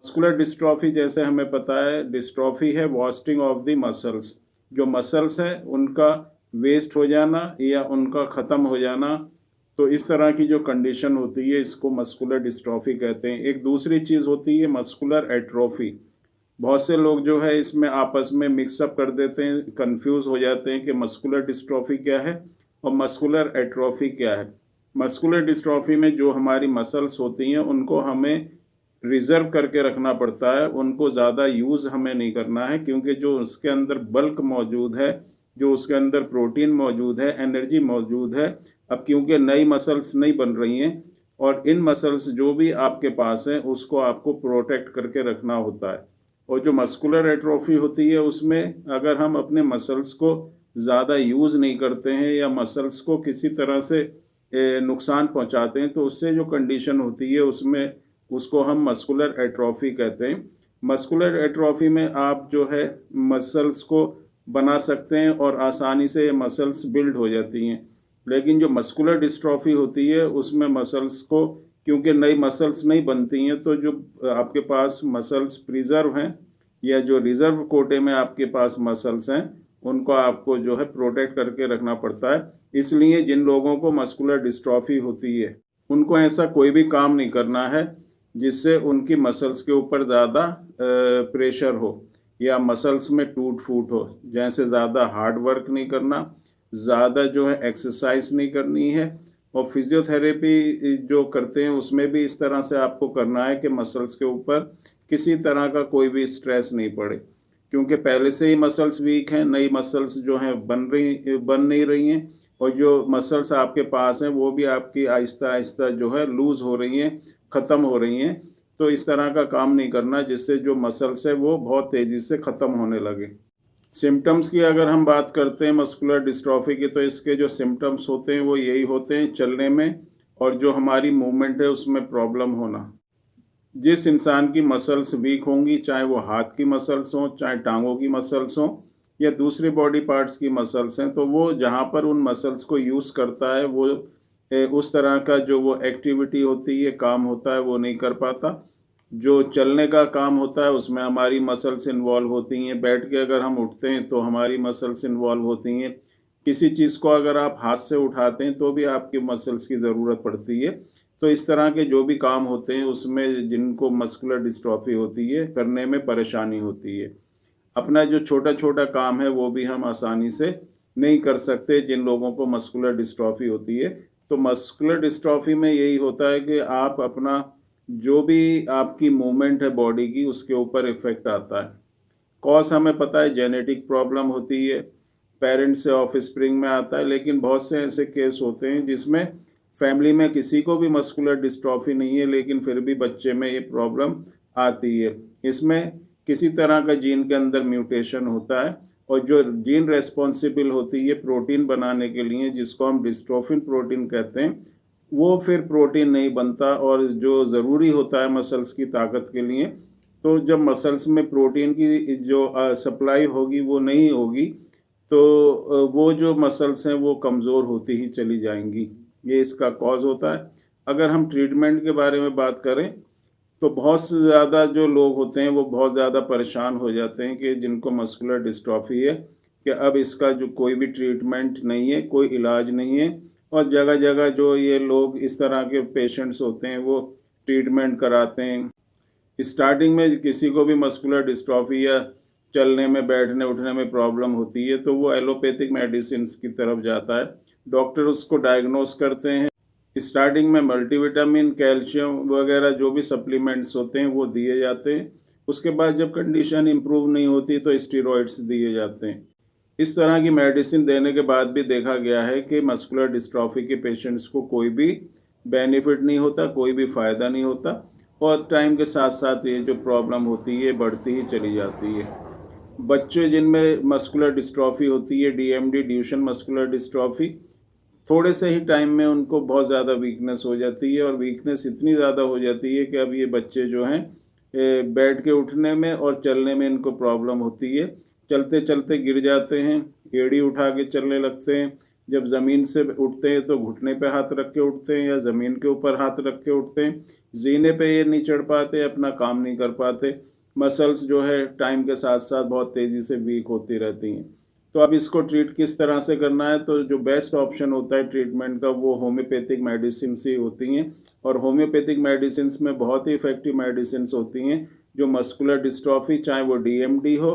Muscular dystrophy जैसे हमें पता है, डिस्ट्रॉफी है वास्टिंग ऑफ द मसल्स। जो मसल्स हैं उनका वेस्ट हो जाना या उनका ख़त्म हो जाना, तो इस तरह की जो कंडीशन होती है इसको मस्कुलर डिस्ट्रॉफी कहते हैं। एक दूसरी चीज़ होती है मस्कुलर एट्रोफी। बहुत से लोग जो है इसमें आपस में मिक्सअप कर देते हैं, कंफ्यूज हो जाते हैं कि मस्कुलर डिस्ट्रॉफी क्या है और मस्कुलर एट्रोफी क्या है। मस्कुलर डिस्ट्रॉफी में जो हमारी मसल्स होती हैं उनको हमें रिजर्व करके रखना पड़ता है, उनको ज़्यादा यूज़ हमें नहीं करना है, क्योंकि जो उसके अंदर बल्क मौजूद है, जो उसके अंदर प्रोटीन मौजूद है, एनर्जी मौजूद है, अब क्योंकि नई मसल्स नहीं बन रही हैं और इन मसल्स जो भी आपके पास हैं उसको आपको प्रोटेक्ट करके रखना होता है। और जो मस्कुलर एट्रोफी होती है उसमें अगर हम अपने मसल्स को ज़्यादा यूज़ नहीं करते हैं या मसल्स को किसी तरह से नुकसान पहुंचाते हैं, तो उससे जो कंडीशन होती है उसमें उसको हम मस्कुलर एट्रोफी कहते हैं। मस्कुलर एट्रोफी में आप जो है मसल्स को बना सकते हैं और आसानी से मसल्स बिल्ड हो जाती हैं, लेकिन जो मस्कुलर डिस्ट्रॉफी होती है उसमें मसल्स को, क्योंकि नई मसल्स नहीं बनती हैं, तो जो आपके पास मसल्स प्रिजर्व हैं या जो रिजर्व कोटे में आपके पास मसल्स हैं उनको आपको जो है प्रोटेक्ट करके रखना पड़ता है। इसलिए जिन लोगों को मस्कुलर डिस्ट्रॉफी होती है उनको ऐसा कोई भी काम नहीं करना है जिससे उनकी मसल्स के ऊपर ज़्यादा प्रेशर हो या मसल्स में टूट फूट हो। जैसे ज़्यादा हार्ड वर्क नहीं करना, ज़्यादा जो है एक्सरसाइज नहीं करनी है, और फिजियोथेरेपी जो करते हैं उसमें भी इस तरह से आपको करना है कि मसल्स के ऊपर किसी तरह का कोई भी स्ट्रेस नहीं पड़े, क्योंकि पहले से ही मसल्स वीक हैं, नई मसल्स जो हैं बन नहीं रही हैं, और जो मसल्स आपके पास हैं वो भी आपकी आहिस्ता आहिस्ता जो है लूज़ हो रही हैं, ख़त्म हो रही हैं। तो इस तरह का काम नहीं करना जिससे जो मसल्स है वो बहुत तेज़ी से ख़त्म होने लगे। सिम्टम्स की अगर हम बात करते हैं मस्कुलर डिस्ट्रॉफी की, तो इसके जो सिम्टम्स होते हैं वो यही होते हैं, चलने में और जो हमारी मूवमेंट है उसमें प्रॉब्लम होना। जिस इंसान की मसल्स वीक होंगी, चाहे वो हाथ की मसल्स हों, चाहे टांगों की मसल्स हों या दूसरे बॉडी पार्ट्स की मसल्स हैं, तो वो जहाँ पर उन मसल्स को यूज़ करता है वो उस तरह का जो वो एक्टिविटी होती है, काम होता है, वो नहीं कर पाता। जो चलने का काम होता है उसमें हमारी मसल्स इन्वॉल्व होती हैं, बैठ के अगर हम उठते हैं तो हमारी मसल्स इन्वॉल्व होती हैं, किसी चीज़ को अगर आप हाथ से उठाते हैं तो भी आपकी मसल्स की ज़रूरत पड़ती है। तो इस तरह के जो भी काम होते हैं उसमें जिनको मस्कुलर डिस्ट्रॉफी होती है करने में परेशानी होती है। अपना जो छोटा-छोटा काम है वो भी हम आसानी से नहीं कर सकते जिन लोगों को मस्कुलर डिस्ट्रॉफी होती है। तो मस्कुलर डिस्ट्रॉफी में यही होता है कि आप अपना जो भी आपकी मूवमेंट है बॉडी की उसके ऊपर इफ़ेक्ट आता है। कॉज़ हमें पता है जेनेटिक प्रॉब्लम होती है, पेरेंट्स से ऑफस्प्रिंग में आता है, लेकिन बहुत से ऐसे केस होते हैं जिसमें फैमिली में किसी को भी मस्कुलर डिस्ट्रॉफी नहीं है लेकिन फिर भी बच्चे में ये प्रॉब्लम आती है। इसमें किसी तरह का जीन के अंदर म्यूटेशन होता है और जो जीन रेस्पॉन्सिबल होती है प्रोटीन बनाने के लिए, जिसको हम डिस्ट्रोफिन प्रोटीन कहते हैं, वो फिर प्रोटीन नहीं बनता और जो ज़रूरी होता है मसल्स की ताकत के लिए, तो जब मसल्स में प्रोटीन की जो सप्लाई होगी वो नहीं होगी, तो वो जो मसल्स हैं वो कमज़ोर होती ही चली जाएंगी। ये इसका कॉज़ होता है। अगर हम ट्रीटमेंट के बारे में बात करें तो बहुत से ज़्यादा जो लोग होते हैं वो बहुत ज़्यादा परेशान हो जाते हैं कि जिनको मस्कुलर डिस्ट्रॉफी है कि अब इसका जो कोई भी ट्रीटमेंट नहीं है, कोई इलाज नहीं है, और जगह-जगह जो ये लोग इस तरह के पेशेंट्स होते हैं वो ट्रीटमेंट कराते हैं। स्टार्टिंग में किसी को भी मस्कुलर डिस्ट्रॉफी या चलने में, बैठने उठने में प्रॉब्लम होती है तो वो एलोपैथिक मेडिसिन्स की तरफ जाता है। डॉक्टर उसको डायग्नोस करते हैं। स्टार्टिंग में मल्टीविटामिन, कैल्शियम वगैरह जो भी सप्लीमेंट्स होते हैं वो दिए जाते हैं। उसके बाद जब कंडीशन इम्प्रूव नहीं होती तो स्टेरॉइड्स दिए जाते हैं। इस तरह की मेडिसिन देने के बाद भी देखा गया है कि मस्कुलर डिस्ट्रॉफी के पेशेंट्स को कोई भी बेनिफिट नहीं होता, कोई भी फ़ायदा नहीं होता, और टाइम के साथ साथ ये जो प्रॉब्लम होती है बढ़ती ही चली जाती है। बच्चे जिनमें मस्कुलर डिस्ट्रॉफी होती है, डीएमडी, ड्यूशेन मस्कुलर डिस्ट्रॉफी, थोड़े से ही टाइम में उनको बहुत ज़्यादा वीकनेस हो जाती है, और वीकनेस इतनी ज़्यादा हो जाती है कि अब ये बच्चे जो हैं बैठ के उठने में और चलने में इनको प्रॉब्लम होती है। चलते चलते गिर जाते हैं, एड़ी उठा के चलने लगते हैं, जब ज़मीन से उठते हैं तो घुटने पे हाथ रख के उठते हैं या ज़मीन के ऊपर हाथ रख के उठते हैं। जीने पे ये नहीं चढ़ पाते, अपना काम नहीं कर पाते। मसल्स जो है टाइम के साथ साथ बहुत तेज़ी से वीक होती रहती हैं। तो अब इसको ट्रीट किस तरह से करना है, तो जो बेस्ट ऑप्शन होता है ट्रीटमेंट का वो होम्योपैथिक मेडिसिन ही होती हैं। और होम्योपैथिक मेडिसिन में बहुत ही इफ़ेक्टिव मेडिसिन होती हैं जो मस्कुलर डिस्ट्रॉफी, चाहे वो डीएमडी हो,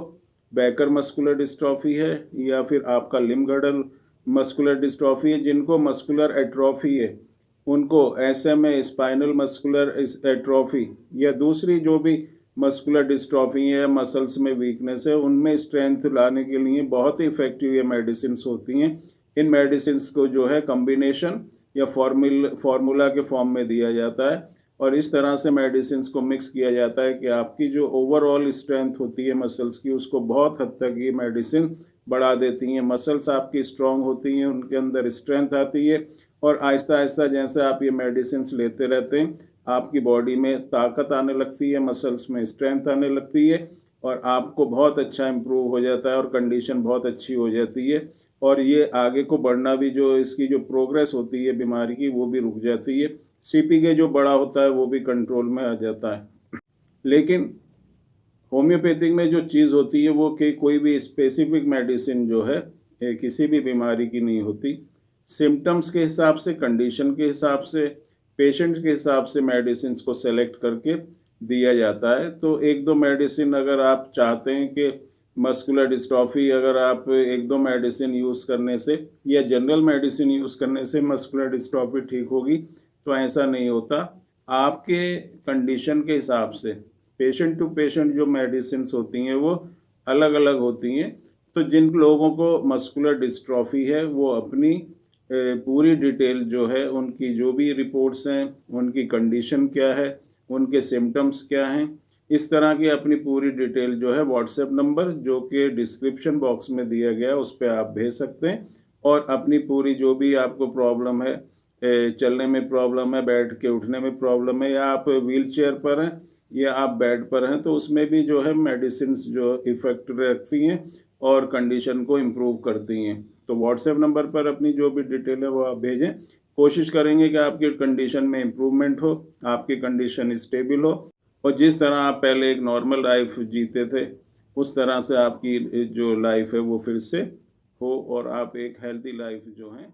बैकर मस्कुलर डिस्ट्रॉफी है, या फिर आपका लिम्ब गर्डल मस्कुलर डिस्ट्रॉफी है, जिनको मस्कुलर एट्रोफी है उनको एसएमए, स्पाइनल मस्कुलर एट्रोफी, या दूसरी जो भी मस्कुलर डिस्ट्रॉफी है, मसल्स में वीकनेस है, उनमें स्ट्रेंथ लाने के लिए बहुत ही इफ़ेक्टिव ये मेडिसिन होती हैं। इन मेडिसिन को जो है कम्बिनेशन या फार्मूला के फॉर्म में दिया जाता है और इस तरह से मेडिसिन को मिक्स किया जाता है कि आपकी जो ओवरऑल स्ट्रेंथ होती है मसल्स की, उसको बहुत हद तक ये मेडिसिन बढ़ा देती हैं। मसल्स आपकी स्ट्रांग होती हैं, उनके अंदर स्ट्रेंथ आती है और आहिस्ता आहिस्ता जैसे आप ये मेडिसिन लेते रहते हैं, आपकी बॉडी में ताकत आने लगती है, मसल्स में स्ट्रेंथ आने लगती है और आपको बहुत अच्छा इम्प्रूव हो जाता है और कंडीशन बहुत अच्छी हो जाती है। और ये आगे को बढ़ना भी, जो इसकी जो प्रोग्रेस होती है बीमारी की, वो भी रुक जाती है। सीपीके जो बड़ा होता है वो भी कंट्रोल में आ जाता है। लेकिन होम्योपैथिक में जो चीज़ होती है वो कि कोई भी स्पेसिफिक मेडिसिन जो है किसी भी बीमारी की नहीं होती। सिम्टम्स के हिसाब से, कंडीशन के हिसाब से, पेशेंट के हिसाब से मेडिसिन को सेलेक्ट करके दिया जाता है। तो एक दो मेडिसिन अगर आप चाहते हैं कि मस्कुलर डिस्ट्रॉफी, अगर आप एक दो मेडिसिन यूज़ करने से या जनरल मेडिसिन यूज़ करने से मस्कुलर डिस्ट्रॉफी ठीक होगी, तो ऐसा नहीं होता। आपके कंडीशन के हिसाब से पेशेंट टू पेशेंट जो मेडिसिन होती हैं वो अलग अलग होती हैं। तो जिन लोगों को मस्कुलर डिस्ट्रॉफी है वो अपनी पूरी डिटेल जो है, उनकी जो भी रिपोर्ट्स हैं, उनकी कंडीशन क्या है, उनके सिम्टम्स क्या हैं, इस तरह की अपनी पूरी डिटेल जो है व्हाट्सएप नंबर जो कि डिस्क्रिप्शन बॉक्स में दिया गया है उस पर आप भेज सकते हैं। और अपनी पूरी जो भी आपको प्रॉब्लम है, चलने में प्रॉब्लम है, बैठ के उठने में प्रॉब्लम है, या आप व्हील चेयर पर हैं या आप बेड पर हैं, तो उसमें भी जो है मेडिसिन जो इफ़ेक्ट रखती हैं और कंडीशन को इम्प्रूव करती हैं। तो व्हाट्सएप नंबर पर अपनी जो भी डिटेल है वो आप भेजें। कोशिश करेंगे कि आपकी कंडीशन में इम्प्रूवमेंट हो, आपकी कंडीशन स्टेबल हो और जिस तरह आप पहले एक नॉर्मल लाइफ जीते थे उस तरह से आपकी जो लाइफ है वो फिर से हो और आप एक हेल्दी लाइफ जो है